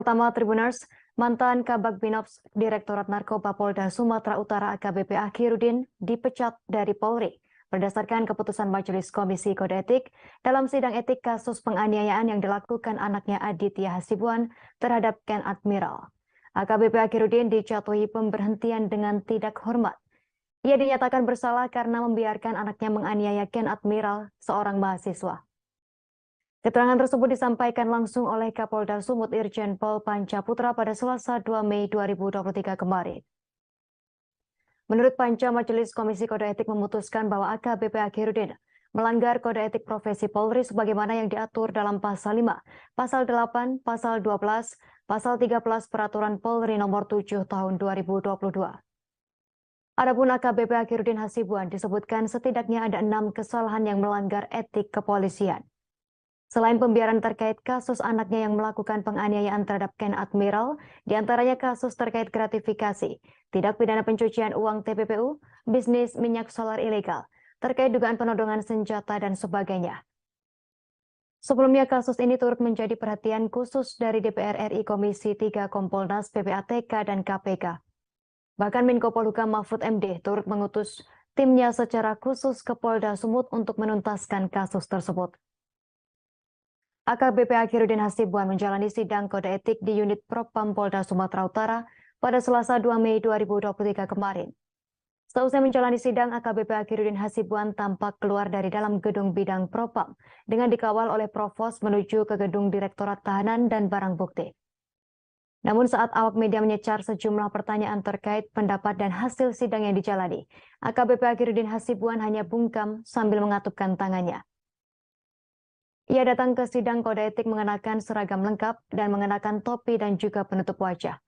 Pertama, Tribuners, mantan Kabag Binops Direktorat Narkoba Polda Sumatera Utara AKBP Akhirudin dipecat dari Polri berdasarkan keputusan Majelis Komisi Kode Etik dalam sidang etik kasus penganiayaan yang dilakukan anaknya Aditya Hasibuan terhadap Ken Admiral. AKBP Akhirudin dijatuhi pemberhentian dengan tidak hormat. Ia dinyatakan bersalah karena membiarkan anaknya menganiaya Ken Admiral, seorang mahasiswa. Keterangan tersebut disampaikan langsung oleh Kapolda Sumut Irjen Pol Panca Putra pada Selasa 2 Mei 2023 kemarin. Menurut Panca, Majelis Komisi Kode Etik memutuskan bahwa AKBP Akhirudin melanggar Kode Etik Profesi Polri sebagaimana yang diatur dalam Pasal 5, Pasal 8, Pasal 12, Pasal 13 Peraturan Polri Nomor 7 Tahun 2022. Adapun AKBP Akhirudin Hasibuan disebutkan setidaknya ada 6 kesalahan yang melanggar etik kepolisian. Selain pembiaran terkait kasus anaknya yang melakukan penganiayaan terhadap Ken Admiral, diantaranya kasus terkait gratifikasi, tindak pidana pencucian uang TPPU, bisnis minyak solar ilegal, terkait dugaan penodongan senjata dan sebagainya. Sebelumnya kasus ini turut menjadi perhatian khusus dari DPR RI Komisi 3 Kompolnas PPATK dan KPK. Bahkan Menko Polhukam Mahfud MD turut mengutus timnya secara khusus ke Polda Sumut untuk menuntaskan kasus tersebut. AKBP Akhirudin Hasibuan menjalani sidang kode etik di unit Propam Polda Sumatera Utara pada Selasa 2 Mei 2023 kemarin. Seusai menjalani sidang, AKBP Akhirudin Hasibuan tampak keluar dari dalam gedung bidang Propam dengan dikawal oleh Provos menuju ke gedung Direktorat Tahanan dan Barang Bukti. Namun saat awak media menyecar sejumlah pertanyaan terkait pendapat dan hasil sidang yang dijalani, AKBP Akhirudin Hasibuan hanya bungkam sambil mengatupkan tangannya. Ia datang ke sidang kode etik mengenakan seragam lengkap dan mengenakan topi dan juga penutup wajah.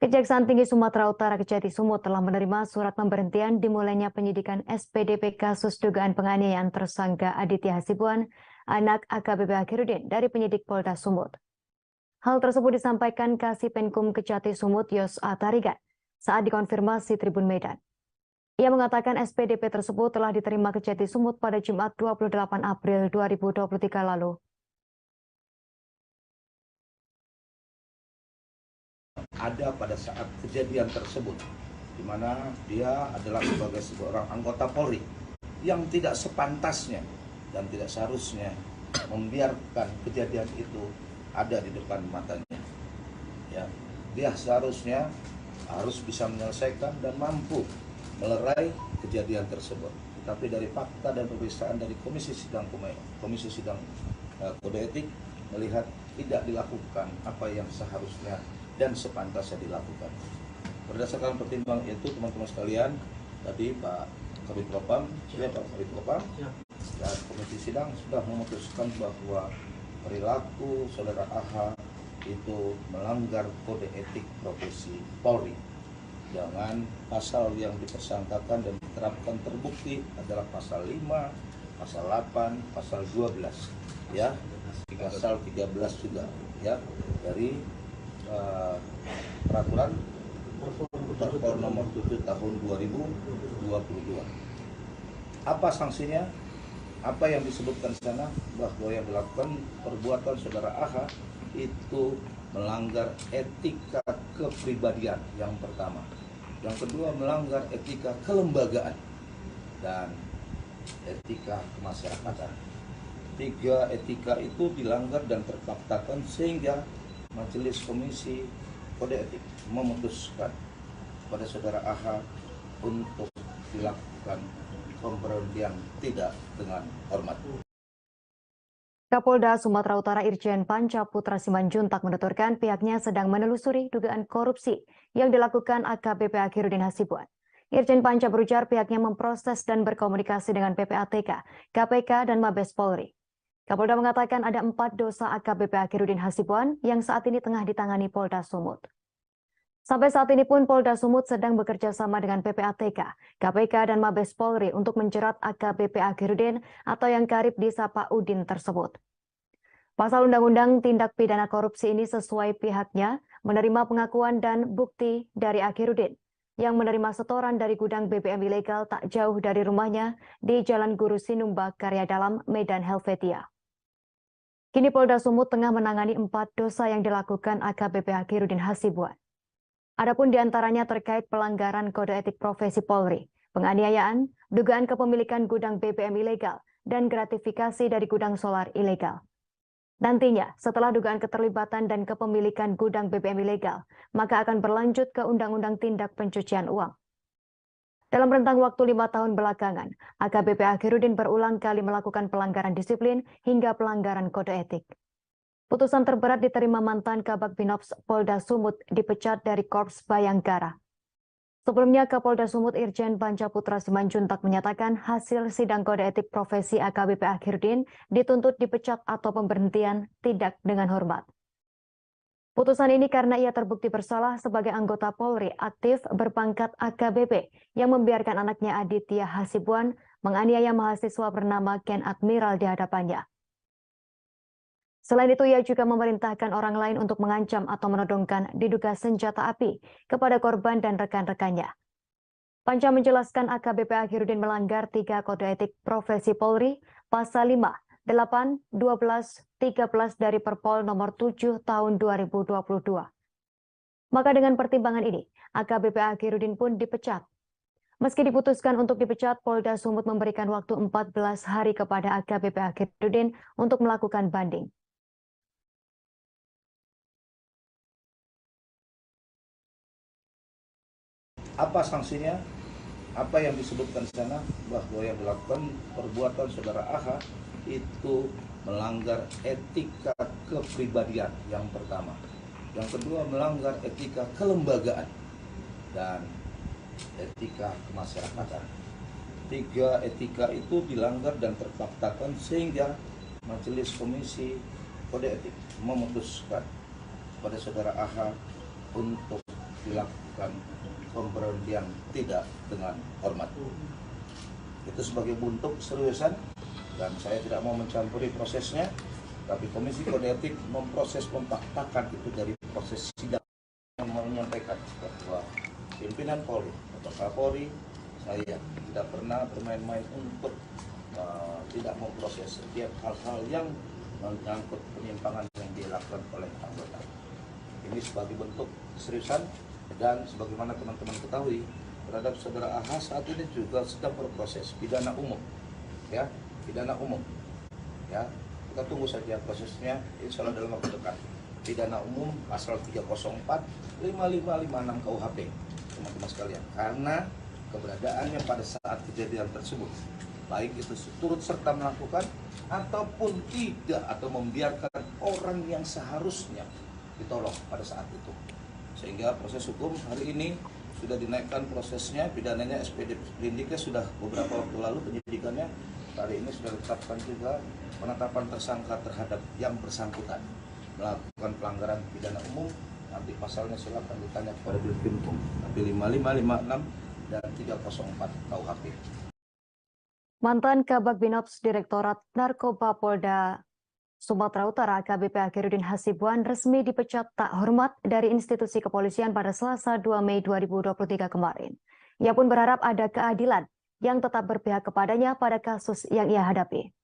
Kejaksaan Tinggi Sumatera Utara Kejati Sumut telah menerima surat pemberhentian dimulainya penyidikan SPDP kasus dugaan penganiayaan tersangka Aditya Hasibuan, anak AKBP Akhirudin dari penyidik Polda Sumut. Hal tersebut disampaikan Kasipenkum Kejati Sumut Yos A. Tarigan saat dikonfirmasi Tribun Medan. Ia mengatakan SPDP tersebut telah diterima Kejati Sumut pada Jumat 28 April 2023 lalu. Ada pada saat kejadian tersebut, di mana dia adalah sebagai seorang anggota Polri yang tidak sepantasnya dan tidak seharusnya membiarkan kejadian itu ada di depan matanya. Ya, dia seharusnya harus bisa menyelesaikan dan mampu melerai kejadian tersebut. Tetapi dari fakta dan pemeriksaan dari Komisi Sidang Kode Etik melihat tidak dilakukan apa yang seharusnya dan sepantasnya dilakukan. Berdasarkan pertimbangan itu, teman-teman sekalian, tadi Pak Kabid Propam, Pak Kabid Propam dan Komisi Sidang sudah memutuskan bahwa perilaku Saudara AH itu melanggar Kode Etik Profesi Polri. Dengan pasal yang dipersangkakan dan diterapkan terbukti adalah pasal 5, pasal 8, pasal 12, ya, pasal 13 juga, ya, dari peraturan Perpol nomor 7 tahun 2022. Apa sanksinya? Apa yang disebutkan di sana bahwa yang dilakukan perbuatan Saudara AH itu melanggar etika kepribadian yang pertama. Yang kedua, melanggar etika kelembagaan dan etika kemasyarakatan. 3 etika itu dilanggar dan terpaksakan sehingga Majelis Komisi Kode Etik memutuskan pada Saudara AH untuk dilakukan pemberhentian tidak dengan hormat. Kapolda Sumatera Utara Irjen Panca Putra Simanjuntak menuturkan pihaknya sedang menelusuri dugaan korupsi yang dilakukan AKBP Akhirudin Hasibuan. Irjen Panca berujar pihaknya memproses dan berkomunikasi dengan PPATK, KPK, dan Mabes Polri. Kapolda mengatakan ada 4 dosa AKBP Akhirudin Hasibuan yang saat ini tengah ditangani Polda Sumut. Sampai saat ini pun Polda Sumut sedang bekerja sama dengan PPATK, KPK, dan Mabes Polri untuk menjerat AKBP Akhirudin atau yang karib disapa Udin tersebut. Pasal Undang-Undang Tindak Pidana Korupsi ini sesuai pihaknya menerima pengakuan dan bukti dari Akhirudin yang menerima setoran dari gudang BBM ilegal tak jauh dari rumahnya di Jalan Guru Sinumba, Karya Dalam, Medan Helvetia. Kini Polda Sumut tengah menangani 4 dosa yang dilakukan AKBP Akhiruddin Hasibuan. Adapun diantaranya terkait pelanggaran kode etik profesi Polri, penganiayaan, dugaan kepemilikan gudang BBM ilegal, dan gratifikasi dari gudang solar ilegal. Nantinya, setelah dugaan keterlibatan dan kepemilikan gudang BBM ilegal, maka akan berlanjut ke Undang-Undang Tindak Pencucian Uang. Dalam rentang waktu 5 tahun belakangan, AKBP Akhiruddin berulang kali melakukan pelanggaran disiplin hingga pelanggaran kode etik. Putusan terberat diterima mantan Kabag Binops Polda Sumut dipecat dari Korps Bayangkara. Sebelumnya, Kapolda Sumut Irjen Pancaputra Simanjuntak menyatakan hasil sidang kode etik profesi AKBP Akhiruddin dituntut dipecat atau pemberhentian tidak dengan hormat. Putusan ini karena ia terbukti bersalah sebagai anggota Polri aktif berpangkat AKBP yang membiarkan anaknya Aditya Hasibuan menganiaya mahasiswa bernama Ken Admiral di hadapannya. Selain itu, ia juga memerintahkan orang lain untuk mengancam atau menodongkan diduga senjata api kepada korban dan rekan-rekannya. Panca menjelaskan AKBP Akhiruddin melanggar 3 kode etik profesi Polri, pasal 5, 8, 12, 13 dari Perpol nomor 7 tahun 2022. Maka dengan pertimbangan ini, AKBP Akhiruddin pun dipecat. Meski diputuskan untuk dipecat, Polda Sumut memberikan waktu 14 hari kepada AKBP Akhiruddin untuk melakukan banding. Apa sanksinya? Apa yang disebutkan di sana bahwa yang dilakukan perbuatan saudara AH itu melanggar etika kepribadian yang pertama. Yang kedua melanggar etika kelembagaan dan etika kemasyarakatan. 3 etika itu dilanggar dan terpaksakan sehingga Majelis Komisi Kode Etik memutuskan pada saudara AH untuk dilakukan pemberhentian tidak dengan hormat. Itu sebagai bentuk keseriusan dan saya tidak mau mencampuri prosesnya, tapi Komisi Kode Etik memproses memfaktakan itu dari proses sidang yang menyampaikan bahwa pimpinan Polri atau Kapolri saya tidak pernah bermain-main untuk tidak memproses setiap hal-hal yang menyangkut penyimpangan yang dilakukan oleh anggota. Ini sebagai bentuk keseriusan dan sebagaimana teman-teman ketahui terhadap saudara AH saat ini juga sedang berproses pidana umum, ya pidana umum, ya kita tunggu saja prosesnya, insya Allah dalam waktu dekat. Pidana umum pasal 304, 5556 KUHP, teman-teman sekalian, karena keberadaannya pada saat kejadian tersebut, baik itu turut serta melakukan ataupun tidak atau membiarkan orang yang seharusnya ditolong pada saat itu. Sehingga proses hukum hari ini sudah dinaikkan prosesnya, pidananya SPD Sprindiknya sudah beberapa waktu lalu penyidikannya, hari ini sudah ditetapkan juga penetapan tersangka terhadap yang bersangkutan melakukan pelanggaran pidana umum. Nanti pasalnya silakan ditanya kepada Dirkrim Hukum, nanti 5556 dan 304 KUHP. Mantan Kabag Binops Direktorat Narkoba Polda Sumatera Utara AKBP Akhiruddin Hasibuan resmi dipecat tak hormat dari institusi kepolisian pada Selasa 2 Mei 2023 kemarin. Ia pun berharap ada keadilan yang tetap berpihak kepadanya pada kasus yang ia hadapi.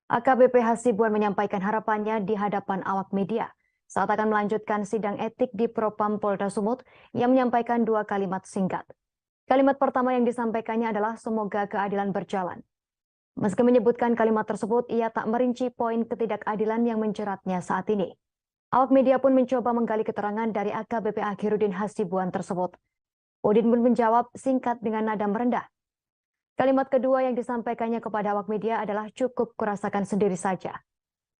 AKBP Hasibuan menyampaikan harapannya di hadapan awak media saat akan melanjutkan sidang etik di Propam Polda Sumut yang menyampaikan 2 kalimat singkat. Kalimat pertama yang disampaikannya adalah semoga keadilan berjalan. Meski menyebutkan kalimat tersebut, ia tak merinci poin ketidakadilan yang menjeratnya saat ini. Awak media pun mencoba menggali keterangan dari AKBP Akhiruddin Hasibuan tersebut. Udin pun menjawab singkat dengan nada merendah. Kalimat kedua yang disampaikannya kepada awak media adalah cukup kurasakan sendiri saja.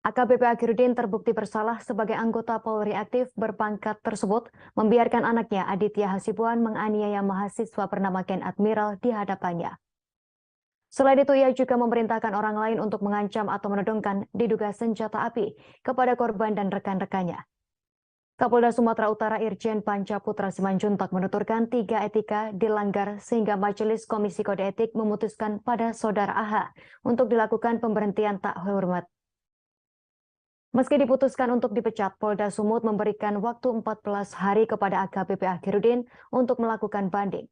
AKBP Akhiruddin terbukti bersalah sebagai anggota Polri aktif berpangkat tersebut membiarkan anaknya Aditya Hasibuan menganiaya mahasiswa bernama Ken Admiral di hadapannya. Selain itu, ia juga memerintahkan orang lain untuk mengancam atau menodongkan diduga senjata api kepada korban dan rekan-rekannya. Kapolda Sumatera Utara Irjen Pancaputra Simanjuntak menuturkan 3 etika dilanggar sehingga Majelis Komisi Kode Etik memutuskan pada saudara AH untuk dilakukan pemberhentian tak hormat. Meski diputuskan untuk dipecat, Polda Sumut memberikan waktu 14 hari kepada AKBP Akhiruddin untuk melakukan banding.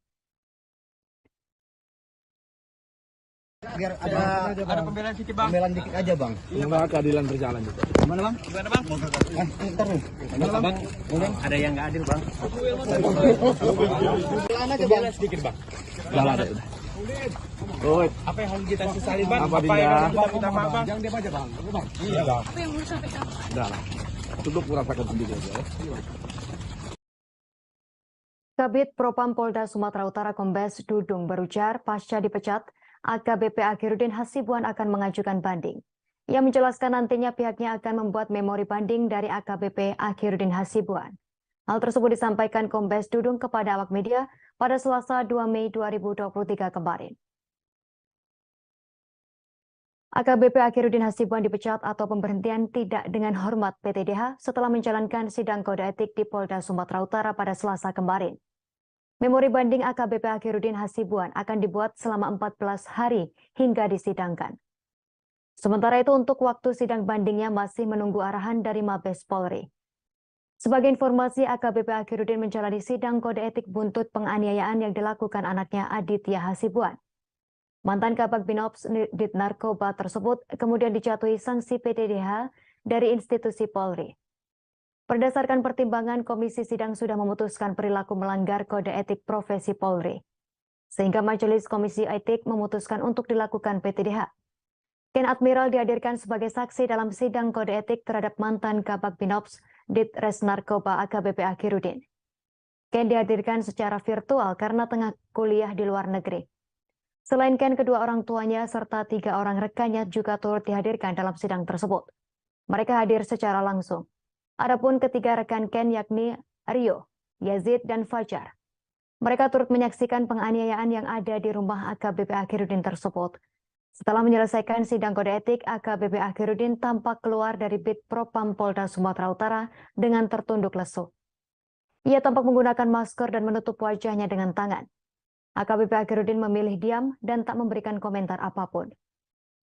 Biar ada pembelaan dikit bang. Pembelaan dikit aja bang. Semoga keadilan berjalan juga. Gimana bang? Gimana bang? Ntar nih. Gimana bang? Ada yang nggak adil bang. Pembelaan aja bang. Sedikit bang. Udah ada udah. Oh, Apa yang harus kita sesali bang? Apa, Apa yang Dinda? harus kita minta maaf bang? jangan diam aja bang. Bang. Iya bang. Apa yang mau disampaikan? Udah lah. Cukup merasakan sendiri aja. Kabid Propam Polda Sumatera Utara Kombes Dudung berujar pasca dipecat, AKBP Akhiruddin Hasibuan akan mengajukan banding. Ia menjelaskan nantinya pihaknya akan membuat memori banding dari AKBP Akhiruddin Hasibuan. Hal tersebut disampaikan Kombes Dudung kepada awak media pada Selasa 2 Mei 2023 kemarin. AKBP Akhiruddin Hasibuan dipecat atau pemberhentian tidak dengan hormat PTDH setelah menjalankan sidang kode etik di Polda Sumatera Utara pada Selasa kemarin. Memori banding AKBP Akhiruddin Hasibuan akan dibuat selama 14 hari hingga disidangkan. Sementara itu untuk waktu sidang bandingnya masih menunggu arahan dari Mabes Polri. Sebagai informasi, AKBP Akhiruddin menjalani sidang kode etik buntut penganiayaan yang dilakukan anaknya Aditya Hasibuan. Mantan Kabag Binops Dit Narkoba tersebut kemudian dijatuhi sanksi PTDH dari institusi Polri. Berdasarkan pertimbangan, Komisi Sidang sudah memutuskan perilaku melanggar kode etik profesi Polri. Sehingga Majelis Komisi Etik memutuskan untuk dilakukan PTDH. Ken Admiral dihadirkan sebagai saksi dalam sidang kode etik terhadap mantan Kabag Binops Dit Res Narkoba AKBP Akhiruddin. Ken dihadirkan secara virtual karena tengah kuliah di luar negeri. Selain Ken, kedua orang tuanya serta 3 orang rekannya juga turut dihadirkan dalam sidang tersebut. Mereka hadir secara langsung. Adapun ketiga rekan Ken yakni Rio, Yazid, dan Fajar. Mereka turut menyaksikan penganiayaan yang ada di rumah AKBP Akhiruddin tersebut. Setelah menyelesaikan sidang kode etik, AKBP Akhiruddin tampak keluar dari Bid Propam Polda Sumatera Utara dengan tertunduk lesu. Ia tampak menggunakan masker dan menutup wajahnya dengan tangan. AKBP Akhiruddin memilih diam dan tak memberikan komentar apapun.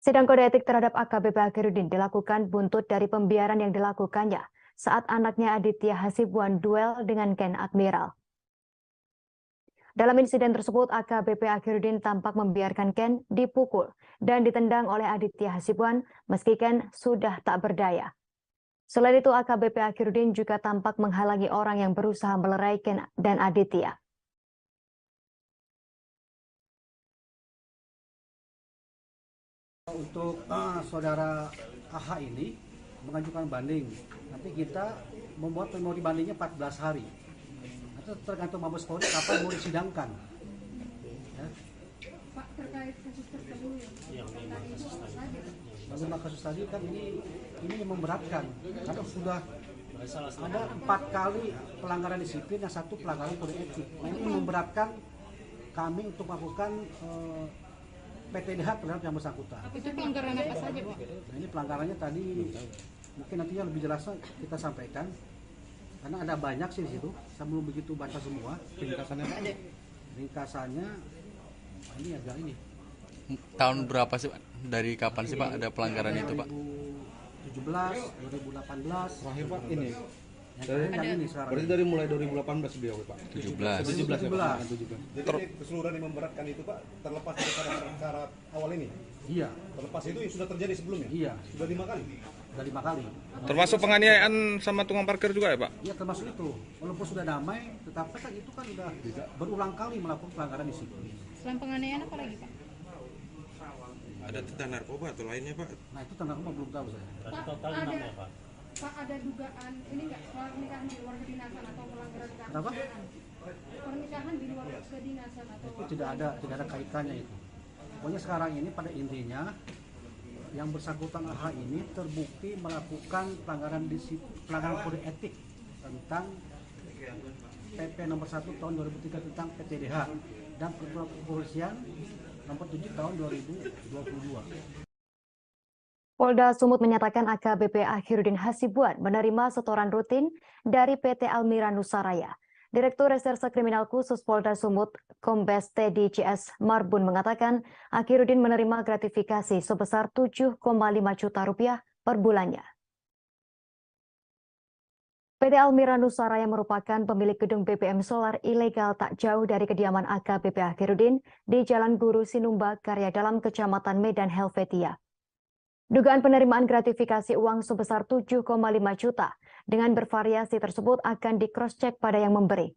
Sidang kode etik terhadap AKBP Akhiruddin dilakukan buntut dari pembiaran yang dilakukannya saat anaknya Aditya Hasibuan duel dengan Ken Admiral. Dalam insiden tersebut, AKBP Akhiruddin tampak membiarkan Ken dipukul dan ditendang oleh Aditya Hasibuan meski Ken sudah tak berdaya. Selain itu, AKBP Akhiruddin juga tampak menghalangi orang yang berusaha melerai Ken dan Aditya. Untuk saudara AH ini mengajukan banding, nanti kita membuat memori bandingnya 14 hari. Itu tergantung Mabes Polri kapan mau disidangkan. Ya. Pak, terkait kasus tersebut yang Bagaimana kasus tadi kan ini yang memberatkan karena sudah ada 4 kali pelanggaran disiplin dan 1 pelanggaran kode etik. Nah, ini memberatkan kami untuk melakukan PTDH terhadap yang bersangkutan. itu pelanggaran apa saja, Pak? Nah, ini pelanggarannya tadi mungkin nantinya lebih jelasnya kita sampaikan karena ada banyak sih di situ. Saya belum begitu baca semua. Ringkasannya ini agak ini. Tahun berapa sih Pak? Dari kapan sih Pak ada pelanggaran itu Pak? 2017, 2018. Terakhir Pak ini. Yang ini sekarang. Berarti dari mulai 2018 beliau Pak. 17. 17 ya Pak. 17. Jadi keseluruhan yang memberatkan itu Pak terlepas dari perkara awal ini. Iya, Terlepas itu yang sudah terjadi sebelumnya. iya, Sudah 5 kali. sudah 5 kali. Termasuk penganiayaan sama tukang parkir juga ya Pak? Iya, termasuk itu. Walaupun sudah damai, tetapi kan itu kan sudah berulang kali melakukan pelanggaran disiplin. Selain penganiayaan apa lagi, Pak? Ada tentang narkoba atau lainnya Pak? Nah, itu tentang rumah belum tahu saya. Pak, ada dugaan ini nggak soal pernikahan di luar kedinasan atau pelanggaran Kenapa? pernikahan di luar kedinasan atau Itu tidak ada kaitannya itu. Pokoknya sekarang ini pada intinya yang bersangkutan AH ini terbukti melakukan pelanggaran kode etik tentang PP nomor 1 tahun 2003 tentang PTDH dan Peraturan Kepolisian nomor 7 tahun 2022. Polda Sumut menyatakan AKBP Akhiruddin Hasibuan menerima setoran rutin dari PT Almira Nusaraya. Direktur Reserse Kriminal Khusus Polda Sumut, Kombes Teddy CS Marbun mengatakan Akhiruddin menerima gratifikasi sebesar 7,5 juta rupiah per bulannya. PT Almira Nusara yang merupakan pemilik gedung BBM solar ilegal tak jauh dari kediaman AKBP Akhirudin di Jalan Guru Sinumba, Karya Dalam, Kecamatan Medan, Helvetia. Dugaan penerimaan gratifikasi uang sebesar 7,5 juta dengan bervariasi tersebut akan di-cross-check pada yang memberi.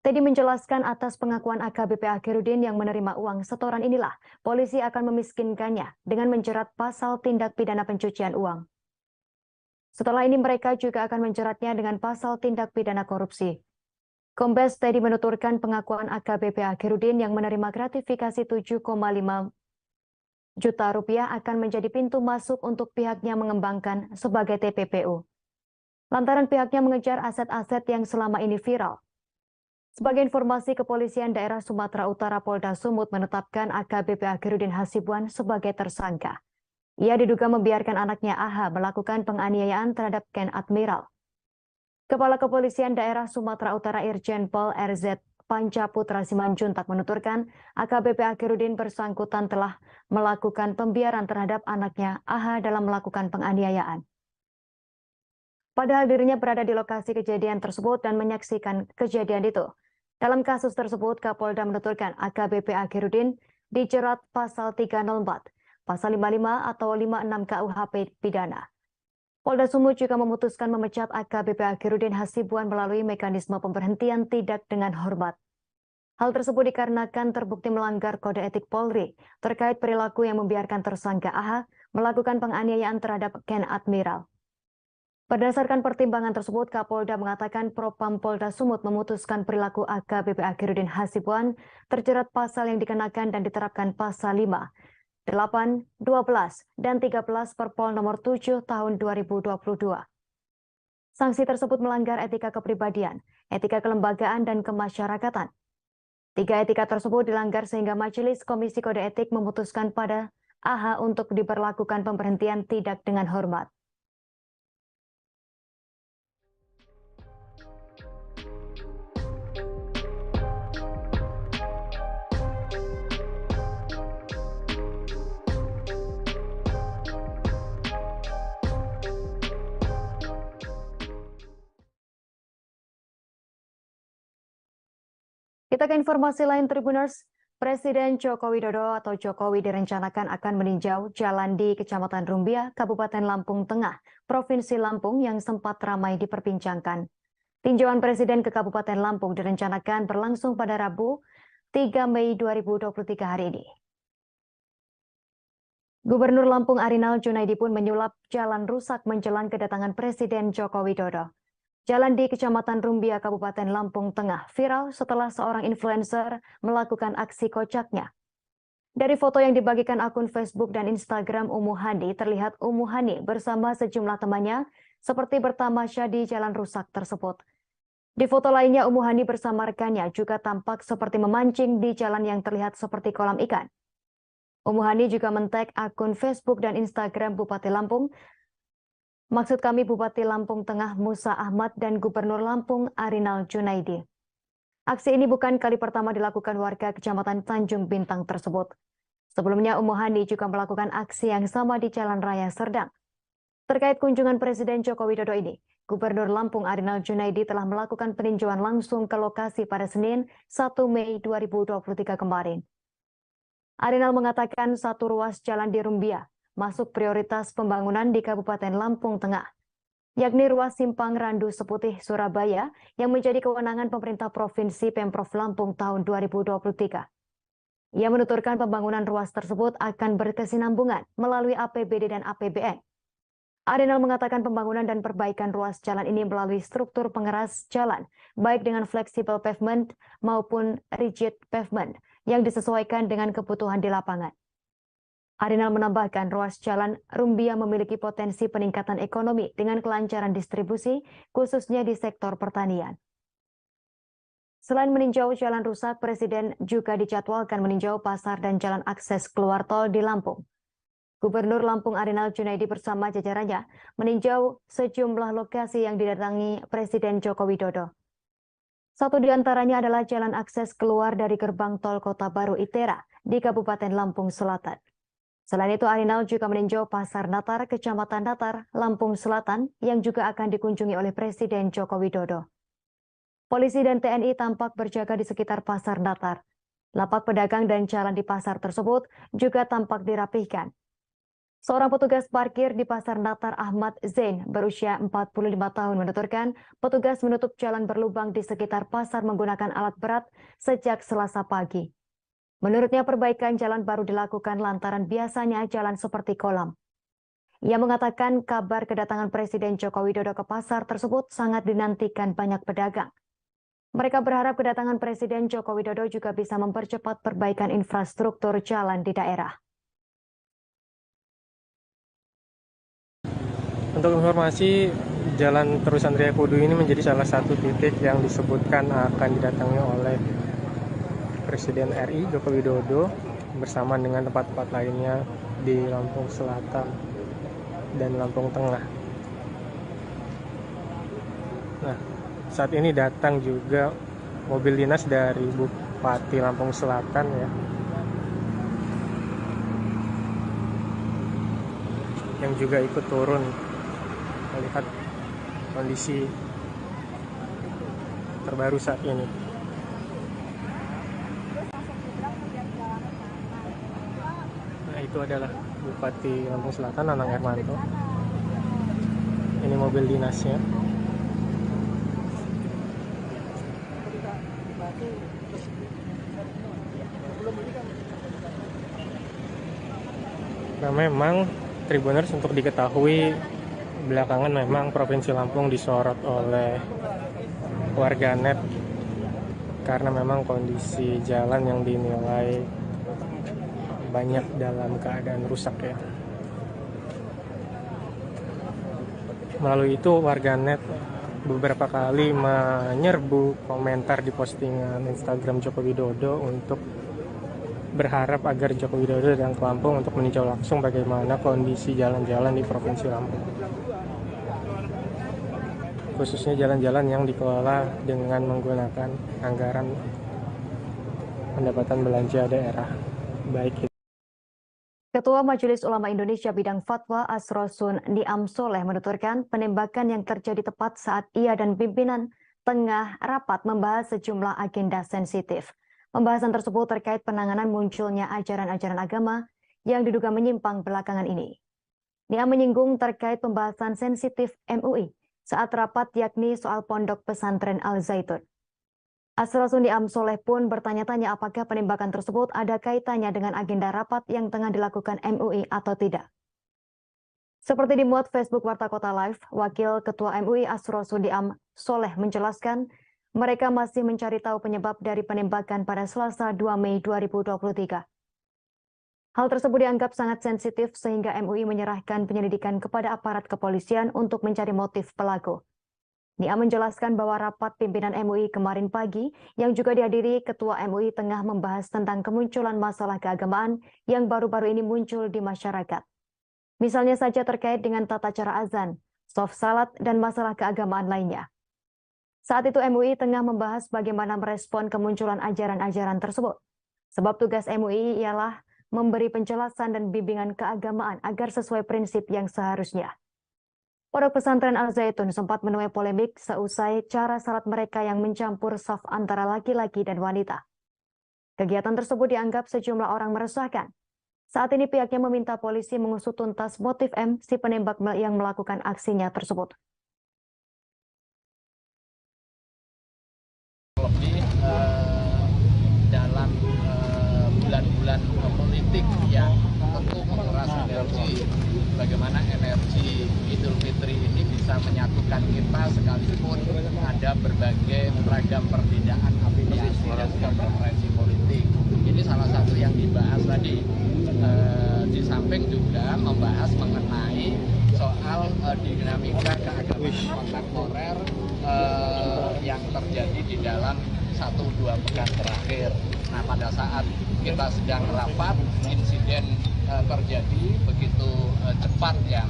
Teddy menjelaskan atas pengakuan AKBP Akhirudin yang menerima uang setoran inilah, polisi akan memiskinkannya dengan menjerat pasal tindak pidana pencucian uang. Setelah ini mereka juga akan menjeratnya dengan pasal tindak pidana korupsi. Kombes Teddy menuturkan pengakuan AKBP Akhirudin yang menerima gratifikasi 7,5 juta rupiah akan menjadi pintu masuk untuk pihaknya mengembangkan sebagai TPPU. Lantaran pihaknya mengejar aset-aset yang selama ini viral. Sebagai informasi, Kepolisian Daerah Sumatera Utara Polda Sumut menetapkan AKBP Akhirudin Hasibuan sebagai tersangka. Ia diduga membiarkan anaknya AH melakukan penganiayaan terhadap Ken Admiral. Kepala Kepolisian Daerah Sumatera Utara Irjen Pol RZ Pancaputra Simanjuntak menuturkan AKBP Akhirudin bersangkutan telah melakukan pembiaran terhadap anaknya AH dalam melakukan penganiayaan. Padahal dirinya berada di lokasi kejadian tersebut dan menyaksikan kejadian itu. Dalam kasus tersebut, Kapolda menuturkan AKBP Akhirudin dijerat pasal 304, pasal 55 atau 56 KUHP pidana. Polda Sumut juga memutuskan memecat AKBP Akhirudin Hasibuan melalui mekanisme pemberhentian tidak dengan hormat. Hal tersebut dikarenakan terbukti melanggar kode etik Polri terkait perilaku yang membiarkan tersangka AH melakukan penganiayaan terhadap Ken Admiral. Berdasarkan pertimbangan tersebut, Kapolda mengatakan Propam Polda Sumut memutuskan perilaku AKBP Akhirudin Hasibuan terjerat pasal yang dikenakan dan diterapkan pasal 5, 8, 12, dan 13 Perpol nomor 7 tahun 2022. Sanksi tersebut melanggar etika kepribadian, etika kelembagaan, dan kemasyarakatan. 3 etika tersebut dilanggar sehingga Majelis Komisi Kode Etik memutuskan pada AH untuk diberlakukan pemberhentian tidak dengan hormat. Kita ke informasi lain, Tribuners. Presiden Joko Widodo atau Jokowi direncanakan akan meninjau jalan di Kecamatan Rumbia, Kabupaten Lampung Tengah, Provinsi Lampung yang sempat ramai diperbincangkan. Tinjauan Presiden ke Kabupaten Lampung direncanakan berlangsung pada Rabu 3 Mei 2023 hari ini. Gubernur Lampung Arinal Junaidi pun menyulap jalan rusak menjelang kedatangan Presiden Joko Widodo. Jalan di Kecamatan Rumbia, Kabupaten Lampung Tengah viral setelah seorang influencer melakukan aksi kocaknya. Dari foto yang dibagikan akun Facebook dan Instagram Umu Hani, terlihat Umu Hani bersama sejumlah temannya seperti bertamasya di jalan rusak tersebut. Di foto lainnya, Umu Hani bersama rekannya juga tampak seperti memancing di jalan yang terlihat seperti kolam ikan. Umu Hani juga men-tag akun Facebook dan Instagram Bupati Lampung, maksud kami Bupati Lampung Tengah Musa Ahmad dan Gubernur Lampung Arinal Junaidi. Aksi ini bukan kali pertama dilakukan warga Kecamatan Tanjung Bintang tersebut. Sebelumnya Umu Hani juga melakukan aksi yang sama di Jalan Raya Serdang. Terkait kunjungan Presiden Joko Widodo ini, Gubernur Lampung Arinal Junaidi telah melakukan peninjauan langsung ke lokasi pada Senin 1 Mei 2023 kemarin. Arinal mengatakan satu ruas jalan di Rumbia masuk prioritas pembangunan di Kabupaten Lampung Tengah, yakni ruas Simpang Randu Seputih Surabaya yang menjadi kewenangan pemerintah Provinsi Pemprov Lampung tahun 2023. Ia menuturkan pembangunan ruas tersebut akan berkesinambungan melalui APBD dan APBN. Arinal mengatakan pembangunan dan perbaikan ruas jalan ini melalui struktur pengeras jalan, baik dengan fleksibel pavement maupun rigid pavement yang disesuaikan dengan kebutuhan di lapangan. Arinal menambahkan ruas jalan Rumbia memiliki potensi peningkatan ekonomi dengan kelancaran distribusi, khususnya di sektor pertanian. Selain meninjau jalan rusak, Presiden juga dijadwalkan meninjau pasar dan jalan akses keluar tol di Lampung. Gubernur Lampung Arinal Junaidi bersama jajarannya meninjau sejumlah lokasi yang didatangi Presiden Joko Widodo. Satu di antaranya adalah jalan akses keluar dari gerbang tol Kota Baru Itera di Kabupaten Lampung Selatan. Selain itu, Arinal juga meninjau Pasar Natar, Kecamatan Natar, Lampung Selatan, yang juga akan dikunjungi oleh Presiden Joko Widodo. Polisi dan TNI tampak berjaga di sekitar Pasar Natar. Lapak pedagang dan jalan di pasar tersebut juga tampak dirapihkan. Seorang petugas parkir di Pasar Natar, Ahmad Zain, berusia 45 tahun, menuturkan petugas menutup jalan berlubang di sekitar pasar menggunakan alat berat sejak Selasa pagi. Menurutnya perbaikan jalan baru dilakukan lantaran biasanya jalan seperti kolam. Ia mengatakan kabar kedatangan Presiden Joko Widodo ke pasar tersebut sangat dinantikan banyak pedagang. Mereka berharap kedatangan Presiden Joko Widodo juga bisa mempercepat perbaikan infrastruktur jalan di daerah. Untuk informasi, Jalan Terusan Ria Kudu ini menjadi salah satu titik yang disebutkan akan didatangi oleh Presiden RI Joko Widodo bersama dengan tempat-tempat lainnya di Lampung Selatan dan Lampung Tengah. Nah, saat ini datang juga mobil dinas dari Bupati Lampung Selatan ya, yang juga ikut turun melihat kondisi terbaru saat ini. Nah, itu adalah Bupati Lampung Selatan, Nanang Hermanto. Ini mobil dinasnya. Nah, memang Tribuners, untuk diketahui, belakangan memang Provinsi Lampung disorot oleh warganet karena memang kondisi jalan yang dinilai banyak dalam keadaan rusak ya. Melalui itu warganet beberapa kali menyerbu komentar di postingan Instagram Joko Widodo untuk berharap agar Joko Widodo datang ke Lampung untuk meninjau langsung bagaimana kondisi jalan-jalan di Provinsi Lampung. Khususnya jalan-jalan yang dikelola dengan menggunakan anggaran pendapatan belanja daerah. Baik. Ketua Majelis Ulama Indonesia Bidang Fatwa Asrosun Niam Soleh menuturkan penembakan yang terjadi tepat saat ia dan pimpinan tengah rapat membahas sejumlah agenda sensitif. Pembahasan tersebut terkait penanganan munculnya ajaran-ajaran agama yang diduga menyimpang belakangan ini. Niam menyinggung terkait pembahasan sensitif MUI saat rapat, yakni soal Pondok Pesantren Al-Zaitun. Asrosun Niam Soleh pun bertanya-tanya apakah penembakan tersebut ada kaitannya dengan agenda rapat yang tengah dilakukan MUI atau tidak. Seperti dimuat Facebook Warta Kota Live, Wakil Ketua MUI Asrosun Niam Soleh menjelaskan mereka masih mencari tahu penyebab dari penembakan pada Selasa 2 Mei 2023. Hal tersebut dianggap sangat sensitif sehingga MUI menyerahkan penyelidikan kepada aparat kepolisian untuk mencari motif pelaku. Nia menjelaskan bahwa rapat pimpinan MUI kemarin pagi yang juga dihadiri Ketua MUI tengah membahas tentang kemunculan masalah keagamaan yang baru-baru ini muncul di masyarakat. Misalnya saja terkait dengan tata cara azan, soft salat, dan masalah keagamaan lainnya. Saat itu MUI tengah membahas bagaimana merespon kemunculan ajaran-ajaran tersebut. Sebab tugas MUI ialah memberi penjelasan dan bimbingan keagamaan agar sesuai prinsip yang seharusnya. Pondok Pesantren Al-Zaitun sempat menuai polemik seusai cara salat mereka yang mencampur saf antara laki-laki dan wanita. Kegiatan tersebut dianggap sejumlah orang meresahkan. Saat ini pihaknya meminta polisi mengusut tuntas motif M si penembak yang melakukan aksinya tersebut. Lebih dalam bulan-bulan politik yang tentu menguras energi, bagaimana energi Idul Fitri ini bisa menyatukan kita sekalipun ada berbagai ragam perbedaan afiliasi dan preferensi politik. Ini salah satu yang dibahas tadi. Di samping juga membahas mengenai soal dinamika keagamaan kontemporer yang terjadi di dalam 1-2 pekan terakhir. Nah, pada saat kita sedang rapat, insiden terjadi begitu cepat ya.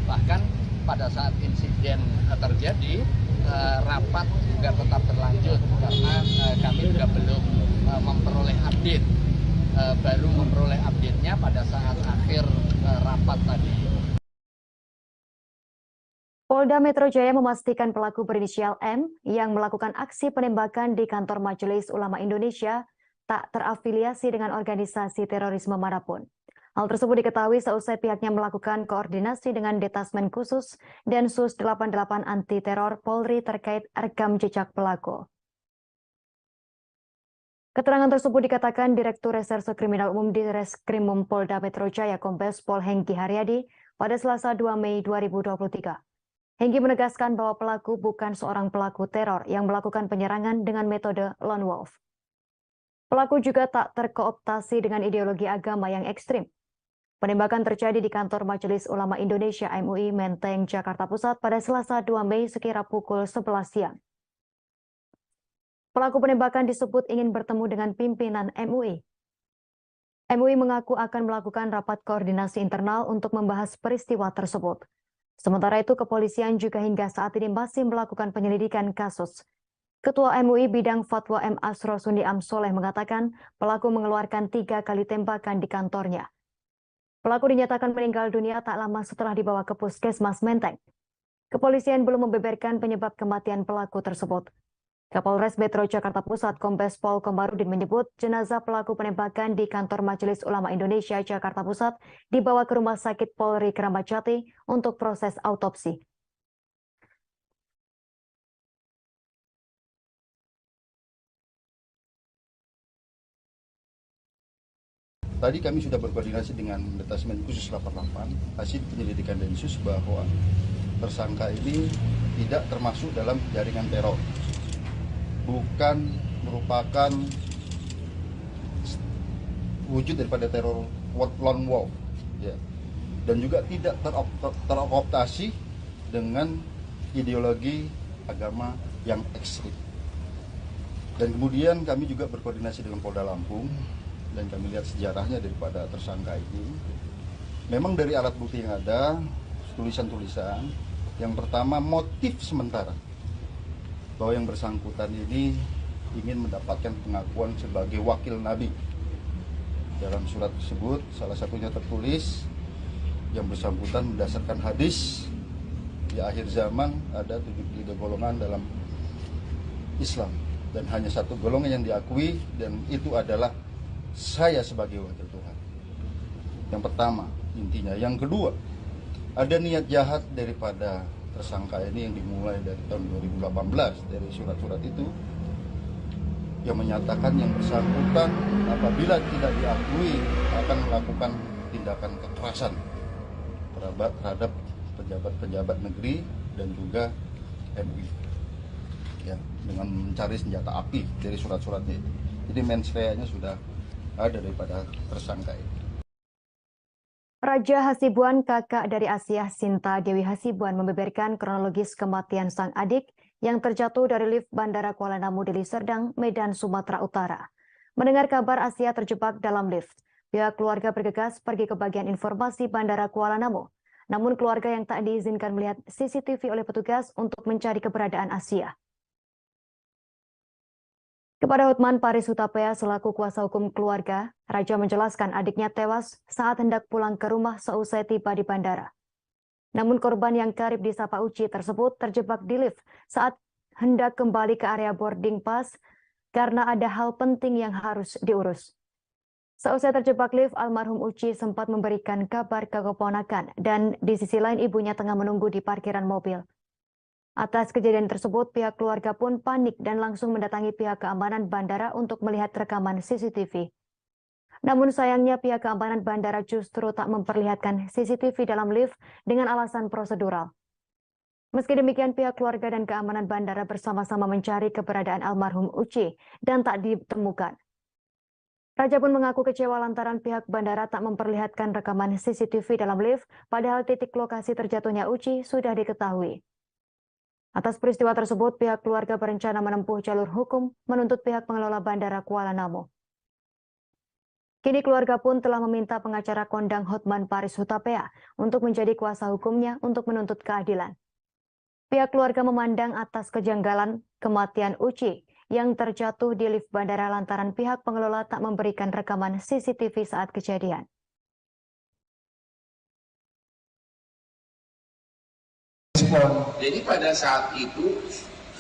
Bahkan pada saat insiden terjadi, rapat juga tetap berlanjut karena kami juga belum memperoleh update baru memperoleh update-nya pada saat akhir rapat tadi. Polda Metro Jaya memastikan pelaku berinisial M yang melakukan aksi penembakan di kantor Majelis Ulama Indonesia tak terafiliasi dengan organisasi terorisme manapun. Hal tersebut diketahui seusai pihaknya melakukan koordinasi dengan Detasmen Khusus Densus 88 Anti Teror Polri terkait rekam jejak pelaku. Keterangan tersebut dikatakan Direktur Reserse Kriminal Umum di Reskrimum Polda Metro Jaya Kombes Pol Hengki Haryadi pada Selasa 2 Mei 2023. Hengki menegaskan bahwa pelaku bukan seorang pelaku teror yang melakukan penyerangan dengan metode lone wolf. Pelaku juga tak terkooptasi dengan ideologi agama yang ekstrim. Penembakan terjadi di kantor Majelis Ulama Indonesia MUI Menteng, Jakarta Pusat pada Selasa 2 Mei sekira pukul 11 siang. Pelaku penembakan disebut ingin bertemu dengan pimpinan MUI. MUI mengaku akan melakukan rapat koordinasi internal untuk membahas peristiwa tersebut. Sementara itu, kepolisian juga hingga saat ini masih melakukan penyelidikan kasus. Ketua MUI Bidang Fatwa M. Asro Sundi Amsoleh mengatakan pelaku mengeluarkan 3 kali tembakan di kantornya. Pelaku dinyatakan meninggal dunia tak lama setelah dibawa ke Puskesmas Menteng. Kepolisian belum membeberkan penyebab kematian pelaku tersebut. Kapolres Metro Jakarta Pusat Kombes Pol Komarudin menyebut jenazah pelaku penembakan di kantor Majelis Ulama Indonesia Jakarta Pusat dibawa ke Rumah Sakit Polri Kramat Jati untuk proses autopsi. Tadi kami sudah berkoordinasi dengan Detasmen Khusus 88, hasil penyelidikan Densus bahwa tersangka ini tidak termasuk dalam jaringan teror. Bukan merupakan wujud daripada teror lone wolf, ya. Dan juga tidak terkooptasi dengan ideologi agama yang ekstrim. Dan kemudian kami juga berkoordinasi dengan Polda Lampung dan kami lihat sejarahnya daripada tersangka ini. Memang dari alat bukti yang ada, tulisan-tulisan. Yang pertama, motif sementara bahwa yang bersangkutan ini ingin mendapatkan pengakuan sebagai wakil Nabi. Dalam surat tersebut, salah satunya tertulis yang bersangkutan berdasarkan hadis di akhir zaman ada 73 golongan dalam Islam dan hanya satu golongan yang diakui dan itu adalah saya sebagai wakil Tuhan. Yang pertama intinya. Yang kedua, ada niat jahat daripada tersangka ini yang dimulai dari tahun 2018 dari surat-surat itu yang menyatakan yang bersangkutan apabila tidak diakui akan melakukan tindakan kekerasan terhadap pejabat-pejabat negeri dan juga MUI, ya, dengan mencari senjata api dari surat-suratnya itu. Jadi mens rea-nya sudah ada daripada tersangka ini. Raja Hasibuan, kakak dari Asyah Sinta Dewi Hasibuan, membeberkan kronologis kematian sang adik yang terjatuh dari lift Bandara Kuala Namu Deli Serdang, Medan, Sumatera Utara. Mendengar kabar Asyah terjebak dalam lift, pihak keluarga bergegas pergi ke bagian informasi Bandara Kuala Namu. Namun keluarga yang tak diizinkan melihat CCTV oleh petugas untuk mencari keberadaan Asyah. Kepada Hotman Paris Hutapea selaku kuasa hukum keluarga, Raja menjelaskan adiknya tewas saat hendak pulang ke rumah seusai tiba di bandara. Namun korban yang karib disapa Uci tersebut terjebak di lift saat hendak kembali ke area boarding pass karena ada hal penting yang harus diurus. Seusai terjebak lift, almarhum Uci sempat memberikan kabar ke keponakan dan di sisi lain ibunya tengah menunggu di parkiran mobil. Atas kejadian tersebut, pihak keluarga pun panik dan langsung mendatangi pihak keamanan bandara untuk melihat rekaman CCTV. Namun sayangnya pihak keamanan bandara justru tak memperlihatkan CCTV dalam lift dengan alasan prosedural. Meski demikian, pihak keluarga dan keamanan bandara bersama-sama mencari keberadaan almarhum Uci dan tak ditemukan. Raja pun mengaku kecewa lantaran pihak bandara tak memperlihatkan rekaman CCTV dalam lift, padahal titik lokasi terjatuhnya Uci sudah diketahui. Atas peristiwa tersebut, pihak keluarga berencana menempuh jalur hukum menuntut pihak pengelola Bandara Kuala Namu. Kini keluarga pun telah meminta pengacara kondang Hotman Paris Hutapea untuk menjadi kuasa hukumnya untuk menuntut keadilan. Pihak keluarga memandang atas kejanggalan kematian Uci yang terjatuh di lift bandara lantaran pihak pengelola tak memberikan rekaman CCTV saat kejadian. Jadi pada saat itu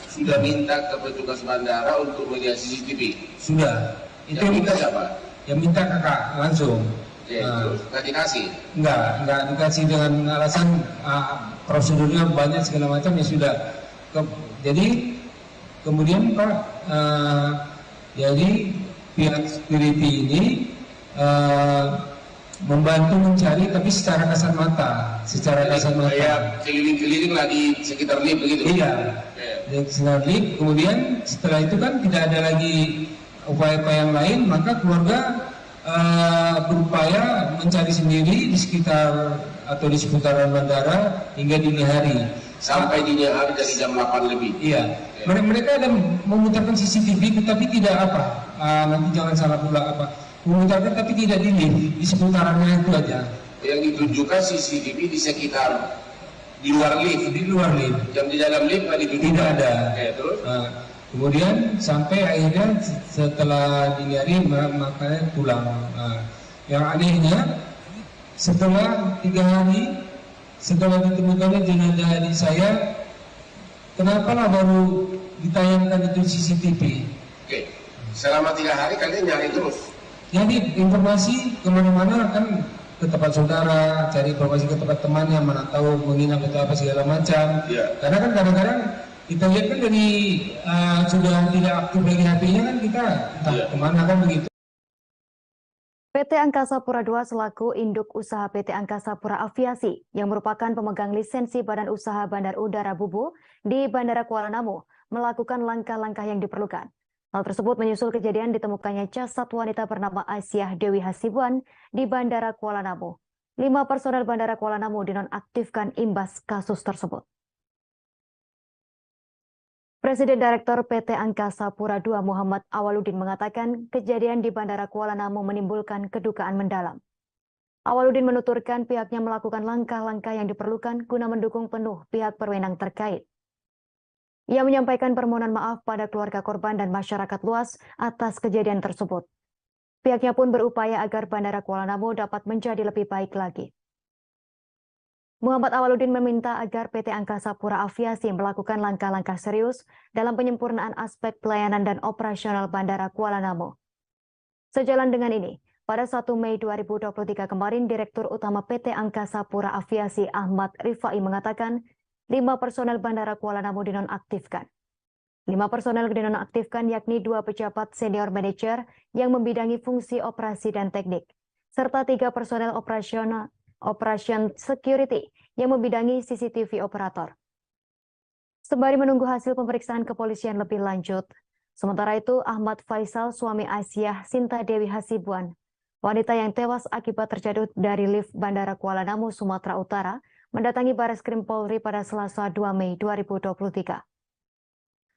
sudah minta ke petugas bandara untuk melihat CCTV. Sudah. Itu yang minta siapa? Yang minta kakak langsung. Terus nggak dikasih? Enggak dikasih dengan alasan prosedurnya banyak segala macam ya sudah. Jadi kemudian Pak, jadi pihak security ini membantu mencari tapi secara kasat mata, Kayak keliling-keliling lah di sekitar lift begitu. Iya. Di sekitar lift. Kemudian setelah itu kan tidak ada lagi upaya-upaya yang lain, maka keluarga berupaya mencari sendiri di sekitar atau di seputaran bandara hingga dini hari. Sampai dini hari dari jam 8 lebih. Iya. Mereka ada memutarkan CCTV tetapi tidak nanti jangan salah pula memutarkan tapi tidak di lift, di seputarannya itu aja. Yang ditunjukkan CCTV di sekitar di luar lift. Di luar lift. Yang di dalam lift nggak ditunjukkan. Tidak ada. Terus? Kemudian sampai akhirnya setelah dini hari makanya pulang. Yang anehnya setelah 3 hari setelah ditemukannya jenazah adik saya, kenapa lah baru ditayangkan itu CCTV? Oke. Selama 3 hari kalian nyari terus? Jadi informasi kemana-mana kan ke tempat saudara, cari informasi ke tempat temannya, mana tahu menginap atau apa segala macam. Yeah. Karena kan kadang-kadang kita lihat kan dari sudah tidak aktif lagi HP-nya kan kita entah kemana kan begitu. PT Angkasa Pura II selaku induk usaha PT Angkasa Pura Aviasi yang merupakan pemegang lisensi Badan Usaha Bandar Udara Bubu di Bandara Kuala Namu melakukan langkah-langkah yang diperlukan. Hal tersebut menyusul kejadian ditemukannya jasad wanita bernama Aisyah Dewi Hasibuan di Bandara Kuala Namu. 5 personel Bandara Kuala Namu dinonaktifkan imbas kasus tersebut. Presiden Direktur PT Angkasa Pura II Muhammad Awaludin mengatakan kejadian di Bandara Kuala Namu menimbulkan kedukaan mendalam. Awaludin menuturkan pihaknya melakukan langkah-langkah yang diperlukan guna mendukung penuh pihak berwenang terkait. Ia menyampaikan permohonan maaf pada keluarga korban dan masyarakat luas atas kejadian tersebut. Pihaknya pun berupaya agar Bandara Kuala Namu dapat menjadi lebih baik lagi. Muhammad Awaludin meminta agar PT Angkasa Pura Aviasi melakukan langkah-langkah serius dalam penyempurnaan aspek pelayanan dan operasional Bandara Kuala Namu. Sejalan dengan ini, pada 1 Mei 2023 kemarin, Direktur Utama PT Angkasa Pura Aviasi Ahmad Rifai mengatakan 5 personel Bandara Kuala Namu dinonaktifkan. 5 personel dinonaktifkan yakni 2 pejabat senior manajer yang membidangi fungsi operasi dan teknik, serta 3 personel operation security yang membidangi CCTV operator. Sembari menunggu hasil pemeriksaan kepolisian lebih lanjut, sementara itu Ahmad Faisal, suami Aisyah Sinta Dewi Hasibuan, wanita yang tewas akibat terjatuh dari lift Bandara Kuala Namu, Sumatera Utara, mendatangi Bareskrim Polri pada Selasa 2 Mei 2023.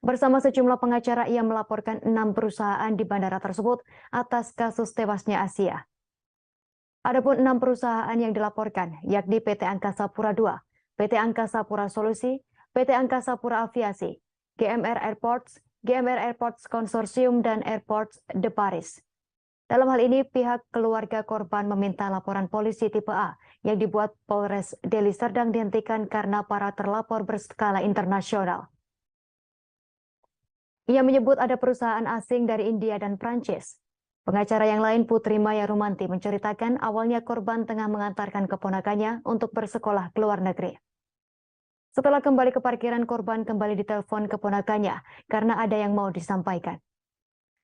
Bersama sejumlah pengacara, ia melaporkan 6 perusahaan di bandara tersebut atas kasus tewasnya Aisyah. Adapun 6 perusahaan yang dilaporkan, yakni PT Angkasa Pura II, PT Angkasa Pura Solusi, PT Angkasa Pura Aviasi, GMR Airports, GMR Airports Consortium, dan Airports de Paris. Dalam hal ini, pihak keluarga korban meminta laporan polisi tipe A yang dibuat Polres Deli Serdang dihentikan karena para terlapor berskala internasional. Ia menyebut ada perusahaan asing dari India dan Prancis. Pengacara yang lain, Putri Maya Rumanti, menceritakan awalnya korban tengah mengantarkan keponakannya untuk bersekolah ke luar negeri. Setelah kembali ke parkiran, korban kembali ditelepon keponakannya karena ada yang mau disampaikan.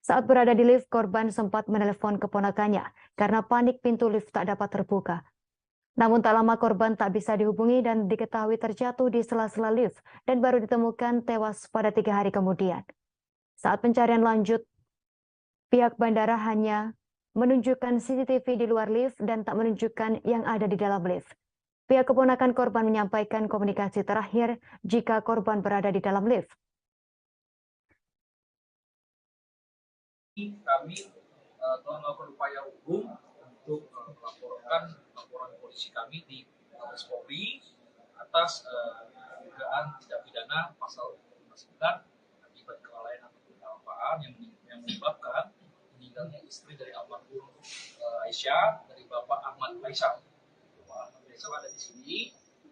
Saat berada di lift, korban sempat menelepon keponakannya karena panik pintu lift tak dapat terbuka. Namun tak lama korban tak bisa dihubungi dan diketahui terjatuh di sela-sela lift dan baru ditemukan tewas pada 3 hari kemudian. Saat pencarian lanjut, pihak bandara hanya menunjukkan CCTV di luar lift dan tak menunjukkan yang ada di dalam lift. Pihak keponakan korban menyampaikan komunikasi terakhir jika korban berada di dalam lift. Kami telah melakukan upaya hukum untuk melaporkan laporan polisi kami di Mabes Polri atas dugaan tindak pidana pasal 59 akibat kelalaian atau kelalaian meninggalnya istri dari almarhum Aisyah, dari Bapak Ahmad Faisal. Bapak Ahmad Faisal ada di sini,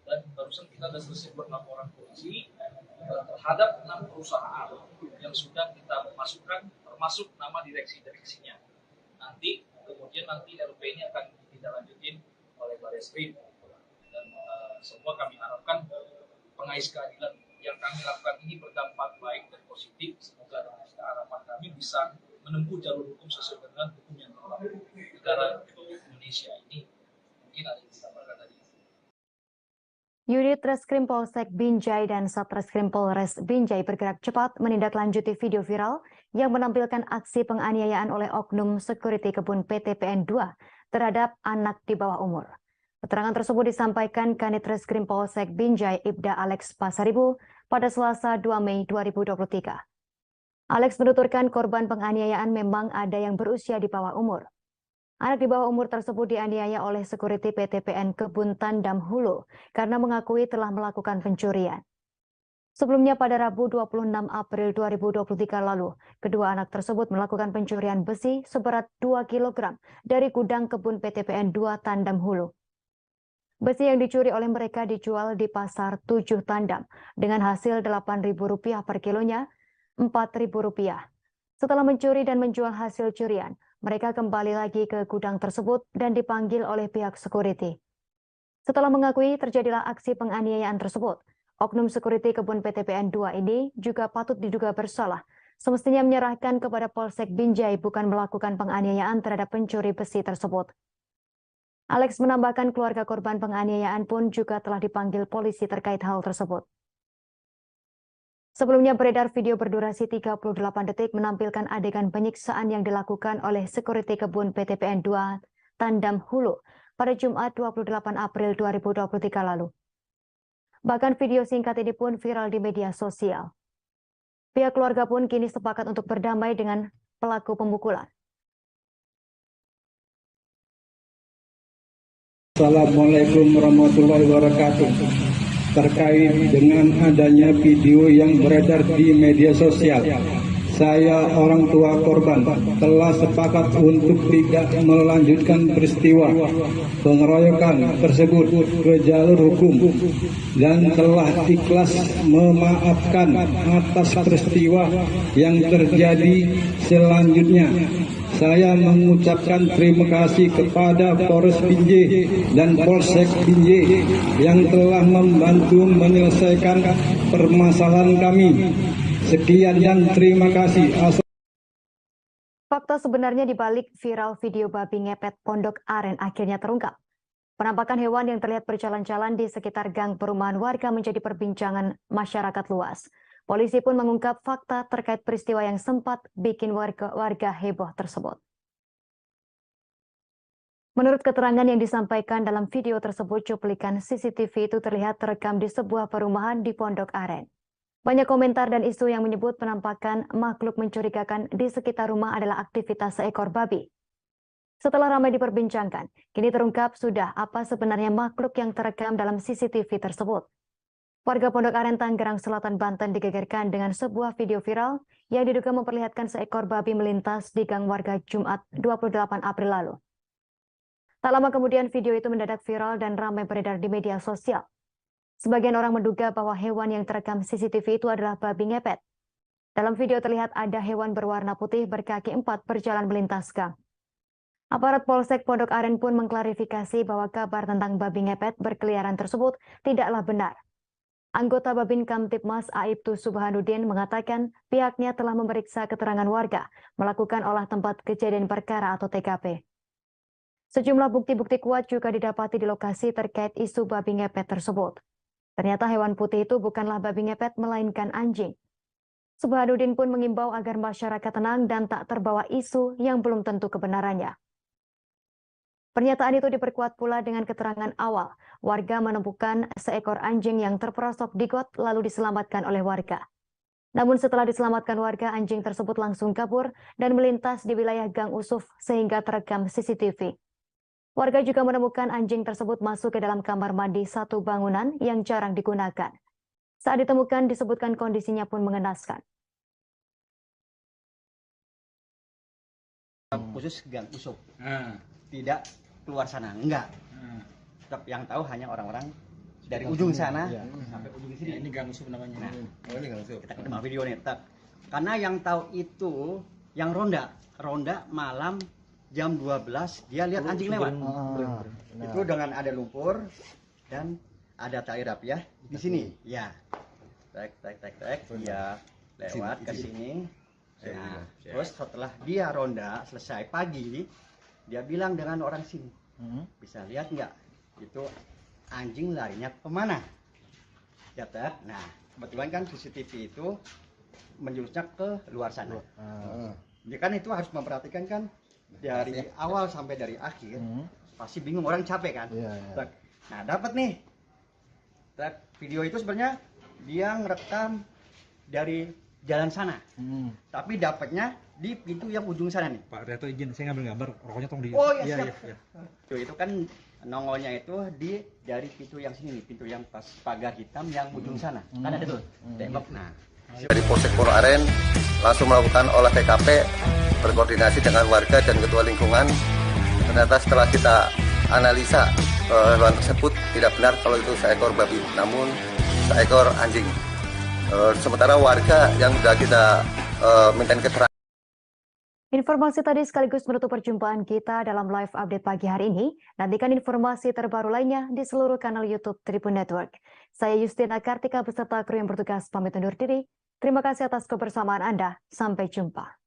dan barusan kita sudah selesai buat laporan polisi terhadap 6 perusahaan yang sudah kita masukkan, termasuk nama direksi-direksinya. Kemudian nanti LP ini akan ditindaklanjutin oleh Barreskrim, dan semua kami harapkan pengais keadilan yang kami lakukan ini berdampak baik dan positif. Semoga dengan harapan kami bisa menempuh jalur hukum sesuai dengan hukum yang berlaku negara Indonesia ini. Mungkin ada yang ditambahkan tadi. Unit Reskrim Polsek Binjai dan Satreskrim Polres Binjai bergerak cepat menindaklanjuti video viral yang menampilkan aksi penganiayaan oleh oknum security kebun PTPN 2 terhadap anak di bawah umur. Keterangan tersebut disampaikan Kanit Reskrim Polsek Binjai Ibda Alex Pasaribu pada Selasa 2 Mei 2023. Alex menuturkan korban penganiayaan memang ada yang berusia di bawah umur. Anak di bawah umur tersebut dianiaya oleh security PTPN Kebun Tandam Hulu karena mengakui telah melakukan pencurian. Sebelumnya pada Rabu 26 April 2023 lalu, kedua anak tersebut melakukan pencurian besi seberat 2 kg dari gudang kebun PTPN 2 Tandam Hulu. Besi yang dicuri oleh mereka dijual di pasar 7 Tandam dengan hasil Rp8.000 per kilonya, Rp4.000. Setelah mencuri dan menjual hasil curian, mereka kembali lagi ke gudang tersebut dan dipanggil oleh pihak security. Setelah mengakui terjadilah aksi penganiayaan tersebut, oknum security kebun PTPN 2 ini juga patut diduga bersalah. Semestinya menyerahkan kepada Polsek Binjai bukan melakukan penganiayaan terhadap pencuri besi tersebut. Alex menambahkan keluarga korban penganiayaan pun juga telah dipanggil polisi terkait hal tersebut. Sebelumnya beredar video berdurasi 38 detik menampilkan adegan penyiksaan yang dilakukan oleh security kebun PTPN 2 Tandam Hulu pada Jumat 28 April 2023 lalu. Bahkan video singkat ini pun viral di media sosial. Pihak keluarga pun kini sepakat untuk berdamai dengan pelaku pemukulan. Assalamualaikum warahmatullahi wabarakatuh. Terkait dengan adanya video yang beredar di media sosial, saya orang tua korban telah sepakat untuk tidak melanjutkan peristiwa pengeroyokan tersebut ke jalur hukum dan telah ikhlas memaafkan atas peristiwa yang terjadi selanjutnya. Saya mengucapkan terima kasih kepada Polres Binjai dan Polsek Binjai yang telah membantu menyelesaikan permasalahan kami. Sekian dan terima kasih. Fakta sebenarnya di balik viral video babi ngepet Pondok Aren akhirnya terungkap. Penampakan hewan yang terlihat berjalan-jalan di sekitar gang perumahan warga menjadi perbincangan masyarakat luas. Polisi pun mengungkap fakta terkait peristiwa yang sempat bikin warga heboh tersebut. Menurut keterangan yang disampaikan dalam video tersebut, cuplikan CCTV itu terlihat terekam di sebuah perumahan di Pondok Aren. Banyak komentar dan isu yang menyebut penampakan makhluk mencurigakan di sekitar rumah adalah aktivitas seekor babi. Setelah ramai diperbincangkan, kini terungkap sudah apa sebenarnya makhluk yang terekam dalam CCTV tersebut. Warga Pondok Aren, Tangerang Selatan, Banten digegerkan dengan sebuah video viral yang diduga memperlihatkan seekor babi melintas di gang warga Jumat 28 April lalu. Tak lama kemudian video itu mendadak viral dan ramai beredar di media sosial. Sebagian orang menduga bahwa hewan yang terekam CCTV itu adalah babi ngepet. Dalam video terlihat ada hewan berwarna putih berkaki 4 berjalan melintas gang. Aparat Polsek Pondok Aren pun mengklarifikasi bahwa kabar tentang babi ngepet berkeliaran tersebut tidaklah benar. Anggota Babin Kamtibmas Aibtu Subhanuddin mengatakan pihaknya telah memeriksa keterangan warga melakukan olah tempat kejadian perkara atau TKP. Sejumlah bukti-bukti kuat juga didapati di lokasi terkait isu babi ngepet tersebut. Ternyata hewan putih itu bukanlah babi ngepet melainkan anjing. Subhanuddin pun mengimbau agar masyarakat tenang dan tak terbawa isu yang belum tentu kebenarannya. Pernyataan itu diperkuat pula dengan keterangan awal. Warga menemukan seekor anjing yang terperosok di got lalu diselamatkan oleh warga. Namun setelah diselamatkan warga, anjing tersebut langsung kabur dan melintas di wilayah Gang Usuf sehingga terekam CCTV. Warga juga menemukan anjing tersebut masuk ke dalam kamar mandi satu bangunan yang jarang digunakan. Saat ditemukan disebutkan kondisinya pun mengenaskan. khusus gang usuk, tidak keluar sana, enggak. Tetap yang tahu hanya orang-orang dari ujung sana sampai ujung sini. Ini gang usuk namanya. Nah, ini gang usuk. Kita ketemu video nih, tetap. Karena yang tahu itu yang ronda malam jam 12 dia lihat anjing lewat. Itu dengan ada lumpur dan ada tali rapiah di sini. Ya. Tek, ya lewat ke sini. Nah, terus setelah dia ronda selesai pagi, dia bilang dengan orang sini, bisa lihat nggak itu anjing larinya kemana? Ya, nah kebetulan kan CCTV itu menjurusnya ke luar sana. Dia kan itu harus memperhatikan kan dari awal sampai dari akhir. Pasti bingung, orang capek kan. Nah dapat nih video itu sebenarnya dia ngerekam dari jalan sana, tapi dapatnya di pintu yang ujung sana nih. Pak Reto izin, saya ngambil gambar, rokoknya tolong di. Oh iya, siap. Itu kan nongolnya itu dari pintu yang sini nih, pintu yang pas pagar hitam yang ujung sana. Kan ada tuh tembok. Nah, dari Polsek Puro Aren langsung melakukan olah TKP berkoordinasi dengan warga dan ketua lingkungan. Ternyata setelah kita analisa hewan tersebut tidak benar kalau itu seekor babi, namun seekor anjing. Sementara warga yang sudah kita mintain keterangan. Informasi tadi sekaligus menutup perjumpaan kita dalam live update pagi hari ini. Nantikan informasi terbaru lainnya di seluruh kanal YouTube Tribun Network. Saya Justina Kartika beserta kru yang bertugas pamit undur diri. Terima kasih atas kebersamaan Anda. Sampai jumpa.